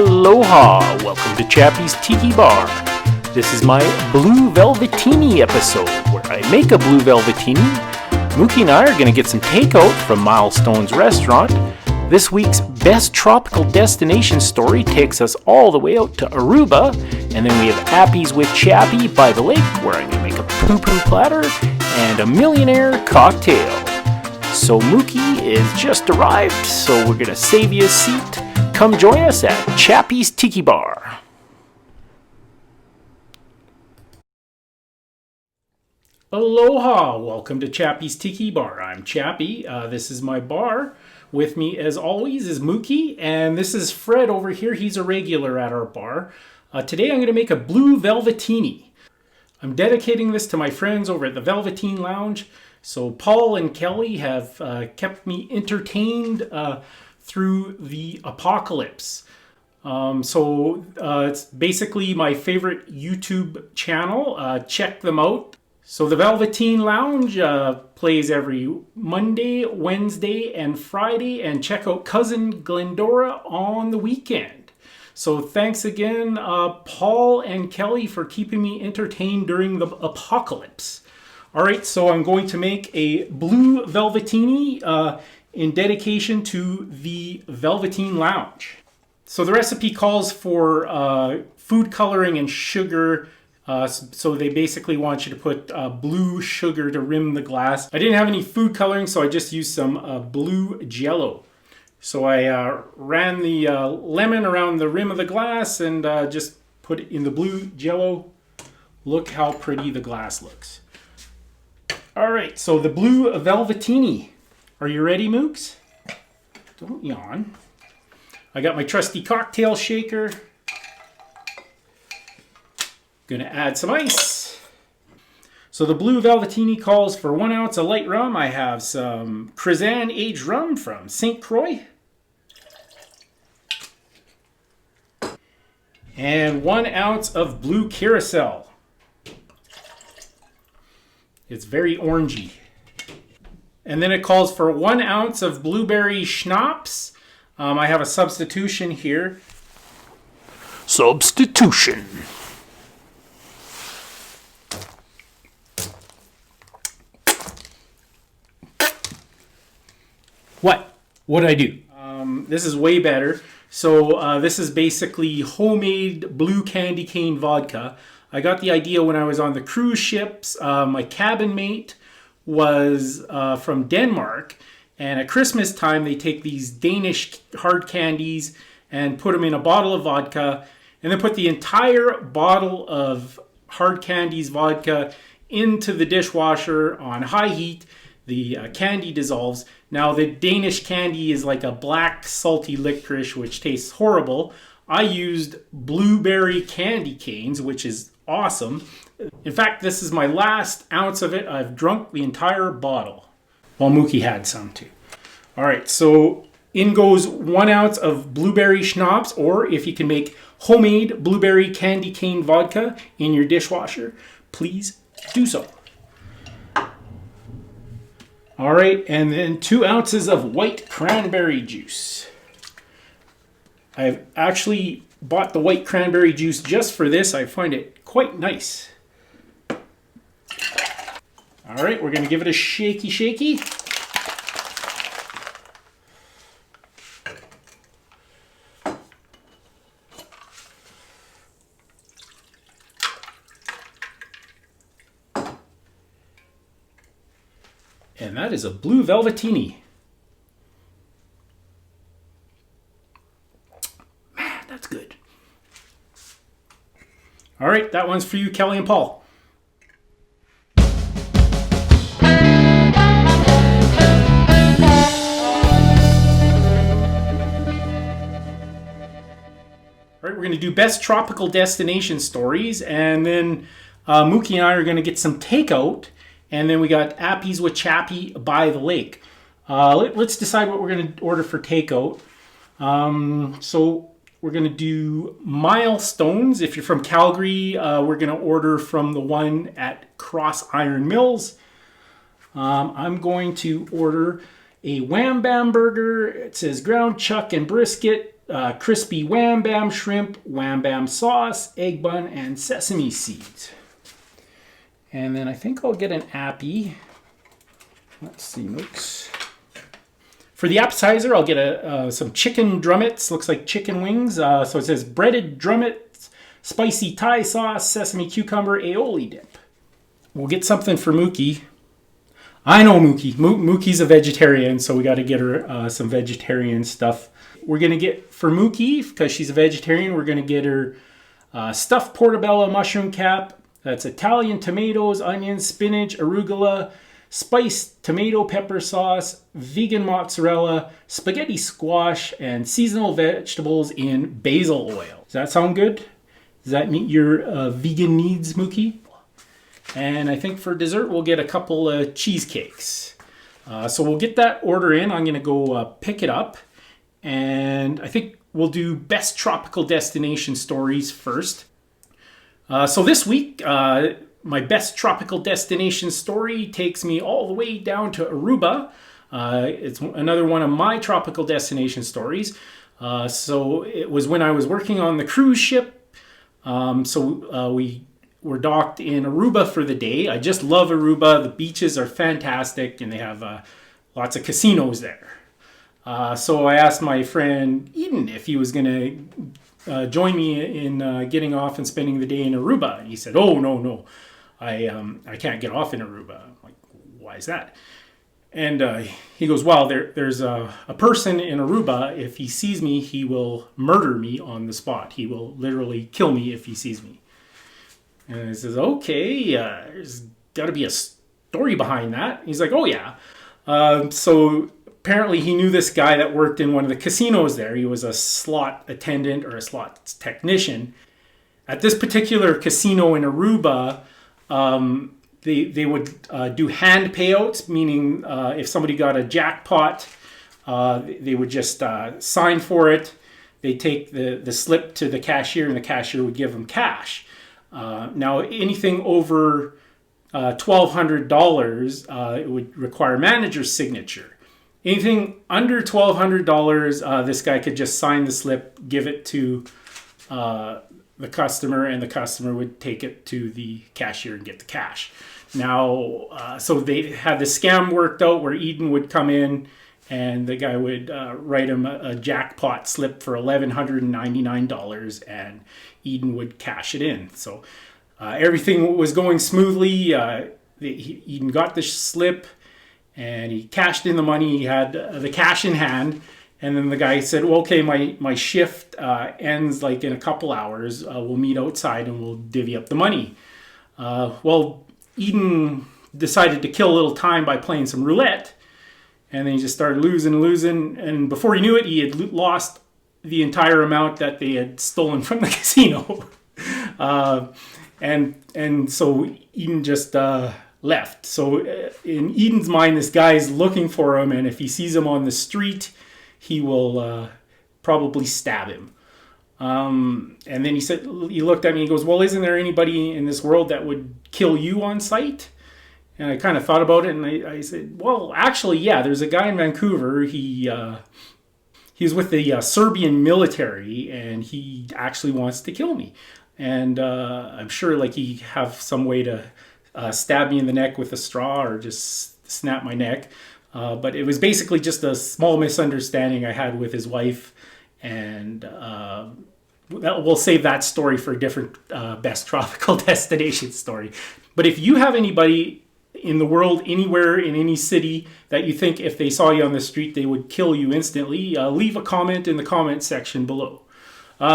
Aloha! Welcome to Chappy's Tiki Bar. This is my Blue Velvetini episode, where I make a Blue Velvetini. Mookie and I are going to get some takeout from Milestone's restaurant. This week's best tropical destination story takes us all the way out to Aruba, and then we have Appies with Chappy by the lake, where I'm going to make a Pu Platter and a Millionaire Cocktail. So Mookie is just arrived, so we're going to save you a seat. Come join us at Chappy's Tiki Bar. Aloha! Welcome to Chappy's Tiki Bar. I'm Chappy. This is my bar. With me, as always, is Mookie, and this is Fred over here. He's a regular at our bar. Today I'm going to make a Blue Velvetini. I'm dedicating this to my friends over at the Velveteen Lounge. So Paul and Kelly have kept me entertained through the apocalypse. It's basically my favorite YouTube channel. Check them out. So the Velveteen Lounge plays every Monday, Wednesday, and Friday, and check out Cousin Glendora on the weekend. So thanks again, Paul and Kelly, for keeping me entertained during the apocalypse. All right, so I'm going to make a Blue Velvetini in dedication to the Velveteen Lounge. So the recipe calls for food coloring and sugar. So they basically want you to put blue sugar to rim the glass. I didn't have any food coloring, so I just used some blue Jello. So I ran the lemon around the rim of the glass and just put it in the blue Jello. Look how pretty the glass looks. All right, so the Blue Velvetini. Are you ready, Mooks? Don't yawn. I got my trusty cocktail shaker. Gonna add some ice. So the Blue Velvetini calls for 1 ounce of light rum. I have some Cruzan aged rum from St. Croix. And 1 ounce of blue carousel. It's very orangey. And then it calls for 1 ounce of blueberry schnapps. I have a substitution here. Substitution. What'd I do? This is way better. So this is basically homemade blue candy cane vodka. I got the idea when I was on the cruise ships. My cabin mate was from Denmark, and at Christmas time they take these Danish hard candies and put them in a bottle of vodka, and then put the entire bottle of hard candies vodka into the dishwasher on high heat. The candy dissolves. Now the Danish candy is like a black salty licorice which tastes horrible. I used blueberry candy canes, which is awesome. In fact, this is my last ounce of it. I've drunk the entire bottle. Well, Mookie had some too. All right, so in goes 1 ounce of blueberry schnapps, or if you can make homemade blueberry candy cane vodka in your dishwasher, please do so. All right, and then 2 ounces of white cranberry juice. I've actually bought the white cranberry juice just for this. I find it quite nice. All right, we're going to give it a shaky. And that is a Blue Velvetini. Man, that's good. All right, that one's for you, Kelly and Paul. All right, we're going to do best tropical destination stories, and then Mookie and I are going to get some takeout. And then we got Appies with Chappy by the lake. Let's decide what we're going to order for takeout. So we're going to do Milestones. If you're from Calgary, we're going to order from the one at Cross Iron Mills. I'm going to order a Wham Bam burger. It says ground chuck and brisket, crispy wham bam shrimp, wham bam sauce, egg bun, and sesame seeds. And then I think I'll get an Appy. Let's see, Mooks. For the appetizer, I'll get some chicken drumettes. Looks like chicken wings. So it says breaded drumettes, spicy Thai sauce, sesame cucumber, aioli dip. We'll get something for Mookie. I know Mookie. Mookie's a vegetarian, so we got to get her some vegetarian stuff. We're going to get, for Mookie, because she's a vegetarian, we're going to get her stuffed portobello mushroom cap. That's Italian tomatoes, onions, spinach, arugula, spiced tomato pepper sauce, vegan mozzarella, spaghetti squash, and seasonal vegetables in basil oil. Does that sound good? Does that meet your vegan needs, Mookie? And I think for dessert, we'll get a couple of cheesecakes. So we'll get that order in. I'm going to go pick it up. And I think we'll do best tropical destination stories first. So this week, my best tropical destination story takes me all the way down to Aruba. It's another one of my tropical destination stories. So it was when I was working on the cruise ship. We were docked in Aruba for the day. I just love Aruba. The beaches are fantastic and they have lots of casinos there. So I asked my friend Eden if he was going to join me in getting off and spending the day in Aruba. And he said, "Oh, no. I can't get off in Aruba." I'm like, "Why is that?" And he goes, "Well, there's a person in Aruba. If he sees me, he will murder me on the spot. He will literally kill me if he sees me." And I says, "Okay, there's got to be a story behind that." He's like, "Oh, yeah." So apparently he knew this guy that worked in one of the casinos there. He was a slot attendant or a slot technician. At this particular casino in Aruba, they would do hand payouts, meaning if somebody got a jackpot, they would just sign for it. They take the slip to the cashier, and the cashier would give them cash. Now, anything over $1,200, it would require a manager's signature. Anything under $1,200, this guy could just sign the slip, give it to the customer, and the customer would take it to the cashier and get the cash. Now, so they had the scam worked out where Eden would come in and the guy would write him a jackpot slip for $1,199 and Eden would cash it in. So everything was going smoothly. Eden got the slip and he cashed in the money. He had the cash in hand. And then the guy said, "Well, okay, my shift ends like in a couple hours. We'll meet outside and we'll divvy up the money." Well, Eden decided to kill a little time by playing some roulette. And then he just started losing. And before he knew it, he had lost the entire amount that they had stolen from the casino. And so Eden just left. So in Eden's mind, this guy's looking for him. And if he sees him on the street, he will probably stab him. And then he looked at me and he goes, "Well, isn't there anybody in this world that would kill you on sight?" And I kind of thought about it and I said, "Well, actually, yeah, there's a guy in Vancouver. He's with the Serbian military and he actually wants to kill me. And I'm sure like he have some way to stab me in the neck with a straw or just snap my neck. But it was basically just a small misunderstanding I had with his wife. And we'll save that story for a different best tropical destination story. But if you have anybody in the world, anywhere, in any city, that you think if they saw you on the street, they would kill you instantly, leave a comment in the comment section below.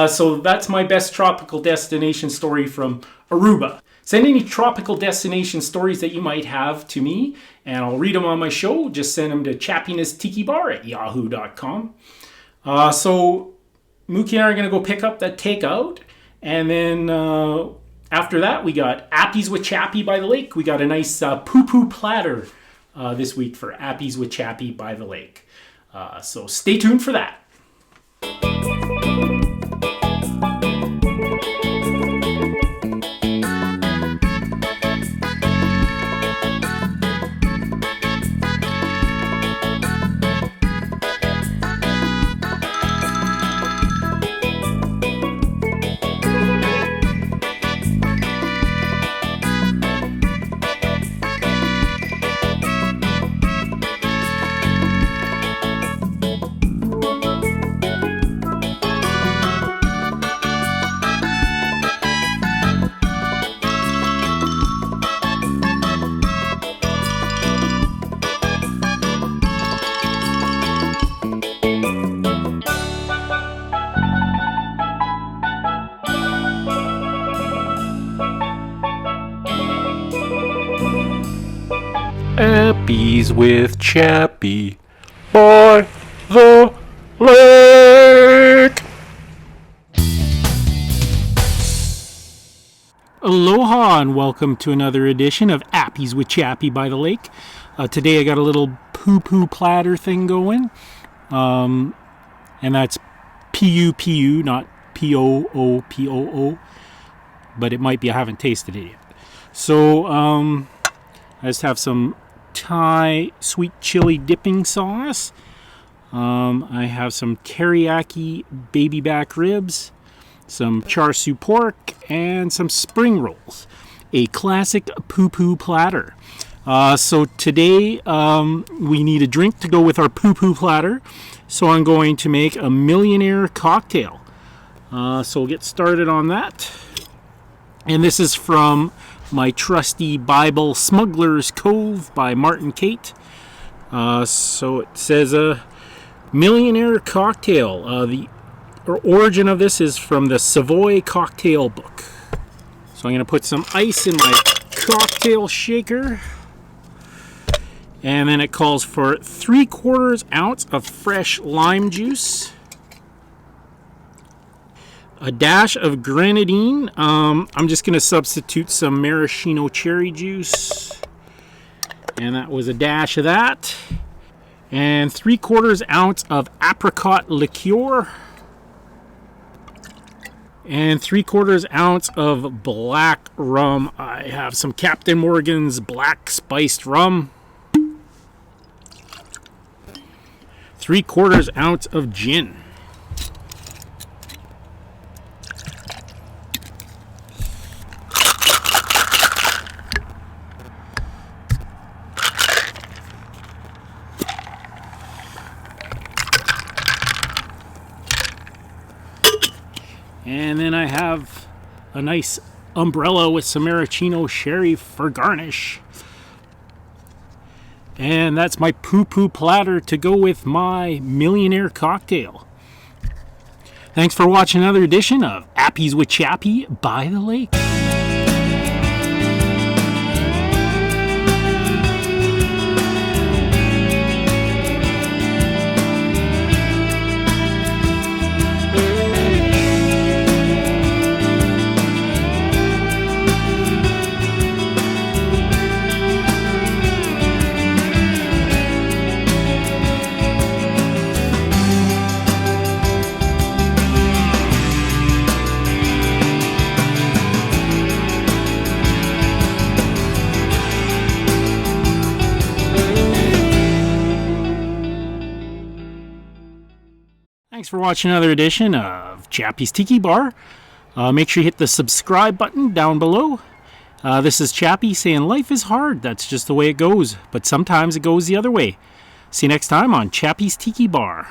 So that's my best tropical destination story from Aruba. Send any tropical destination stories that you might have to me, and I'll read them on my show. Just send them to chappinestikibar@yahoo.com. So Mookie and I are going to go pick up that takeout, and then after that, we got Appies with Chappy by the lake. We got a nice Pu Platter this week for Appies with Chappy by the lake. So stay tuned for that. Appies with Chappy by the lake. Aloha and welcome to another edition of Appies with Chappy by the Lake. Today I got a little Pu Platter thing going. And that's Pu, not P-O-O-P-O-O. But it might be, I haven't tasted it yet. So, I just have some Thai sweet chili dipping sauce. I have some teriyaki baby back ribs, some char siu pork, and some spring rolls. A classic Pu Platter. So today we need a drink to go with our Pu Platter. So I'm going to make a Millionaire Cocktail. So we'll get started on that. And this is from my trusty Bible, Smuggler's Cove by Martin Kate. So it says a Millionaire Cocktail. The origin of this is from the Savouy Cocktail Book. So I'm going to put some ice in my cocktail shaker. And then it calls for 3/4 ounce of fresh lime juice. A dash of grenadine. I'm just going to substitute some maraschino cherry juice. And that was a dash of that. And 3/4 ounce of apricot liqueur. And 3/4 ounce of black rum. I have some Captain Morgan's black spiced rum. 3/4 ounce of gin. And then I have a nice umbrella with some maraschino cherry for garnish. And that's my Pu Platter to go with my Millionaire Cocktail. Thanks for watching another edition of Appies with Chappy by the Lake. Thanks for watching another edition of Chappy's Tiki Bar. Make sure you hit the subscribe button down below. This is Chappy saying life is hard. That's just the way it goes. But sometimes it goes the other way. See you next time on Chappy's Tiki Bar.